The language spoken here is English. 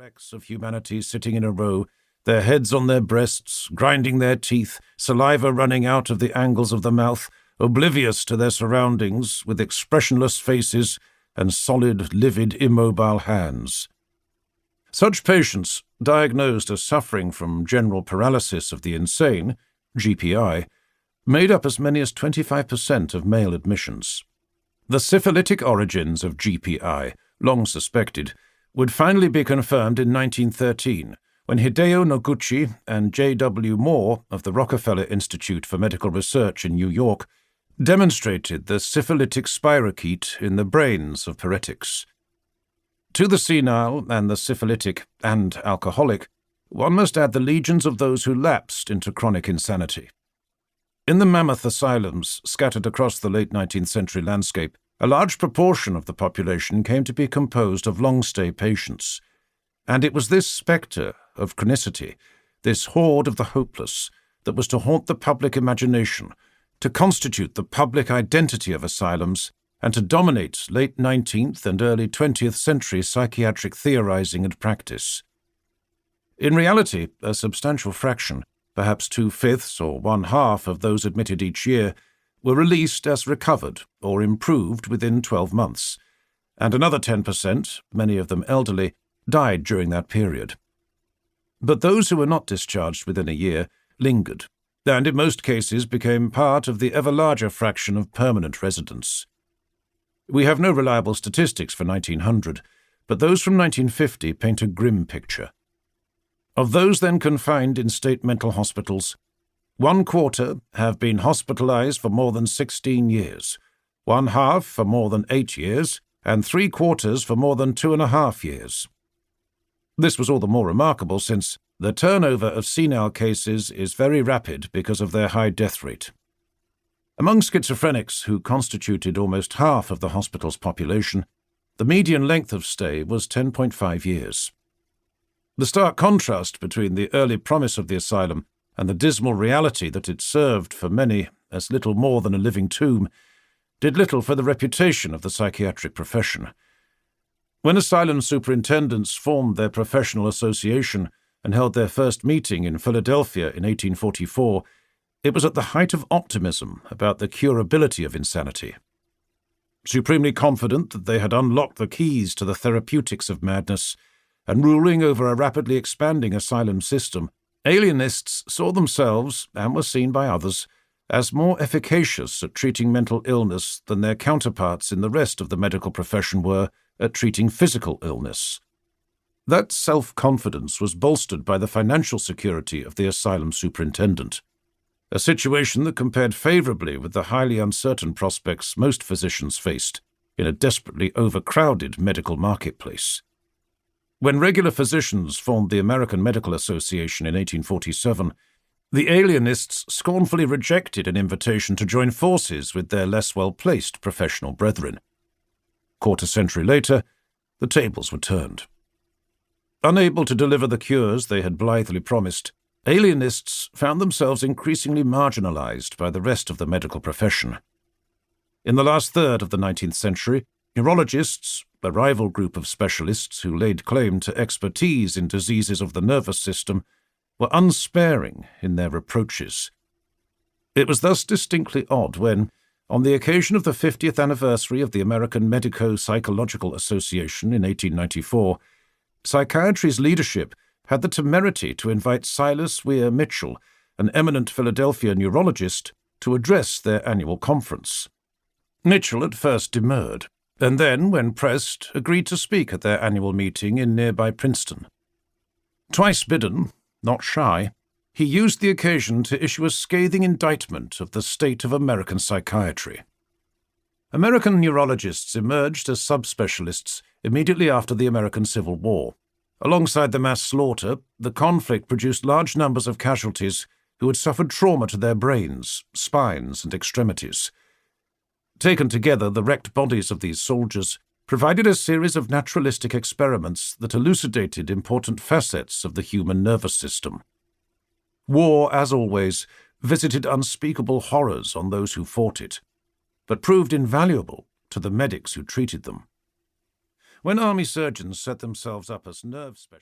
wrecks of humanity sitting in a row, their heads on their breasts, grinding their teeth, saliva running out of the angles of the mouth, oblivious to their surroundings, with expressionless faces and solid, livid, immobile hands. Such patients, diagnosed as suffering from general paralysis of the insane, GPI, made up as many as 25% of male admissions. The syphilitic origins of GPI, long suspected, would finally be confirmed in 1913, when Hideo Noguchi and J.W. Moore of the Rockefeller Institute for Medical Research in New York demonstrated the syphilitic spirochete in the brains of paretics. To the senile and the syphilitic and alcoholic, one must add the legions of those who lapsed into chronic insanity. In the mammoth asylums scattered across the late 19th century landscape, a large proportion of the population came to be composed of long-stay patients, and it was this spectre of chronicity, this horde of the hopeless, that was to haunt the public imagination, to constitute the public identity of asylums, and to dominate late 19th and early 20th century psychiatric theorizing and practice. In reality, a substantial fraction, perhaps 2/5 or 1/2 of those admitted each year, were released as recovered or improved within 12 months, and another 10%, many of them elderly, died during that period. But those who were not discharged within a year lingered, and in most cases became part of the ever larger fraction of permanent residents. We have no reliable statistics for 1900, but those from 1950 paint a grim picture. Of those then confined in state mental hospitals, 1/4 have been hospitalized for more than 16 years, 1/2 for more than 8 years, and 3/4 for more than 2.5 years. This was all the more remarkable since the turnover of senile cases is very rapid because of their high death rate. Among schizophrenics, who constituted almost half of the hospital's population, the median length of stay was 10.5 years. The stark contrast between the early promise of the asylum and the dismal reality that it served for many as little more than a living tomb did little for the reputation of the psychiatric profession. When asylum superintendents formed their professional association and held their first meeting in Philadelphia in 1844, it was at the height of optimism about the curability of insanity. Supremely confident that they had unlocked the keys to the therapeutics of madness, and ruling over a rapidly expanding asylum system, alienists saw themselves, and were seen by others, as more efficacious at treating mental illness than their counterparts in the rest of the medical profession were at treating physical illness. That self-confidence was bolstered by the financial security of the asylum superintendent, a situation that compared favorably with the highly uncertain prospects most physicians faced in a desperately overcrowded medical marketplace. When regular physicians formed the American Medical Association in 1847, the alienists scornfully rejected an invitation to join forces with their less well-placed professional brethren. Quarter century later, the tables were turned. Unable to deliver the cures they had blithely promised, alienists found themselves increasingly marginalized by the rest of the medical profession. In the last third of the 19th century, neurologists, a rival group of specialists who laid claim to expertise in diseases of the nervous system, were unsparing in their reproaches. It was thus distinctly odd when, on the occasion of the 50th anniversary of the American Medico-Psychological Association in 1894, Psychiatry's leadership had the temerity to invite Silas Weir Mitchell, an eminent Philadelphia neurologist, to address their annual conference. Mitchell at first demurred, and then, when pressed, agreed to speak at their annual meeting in nearby Princeton. Twice bidden, not shy, he used the occasion to issue a scathing indictment of the state of American psychiatry. American neurologists emerged as subspecialists immediately after the American Civil War. Alongside the mass slaughter, the conflict produced large numbers of casualties who had suffered trauma to their brains, spines, and extremities. Taken together, the wrecked bodies of these soldiers provided a series of naturalistic experiments that elucidated important facets of the human nervous system. War, as always, visited unspeakable horrors on those who fought it, but proved invaluable to the medics who treated them. When army surgeons set themselves up as nerve specialists,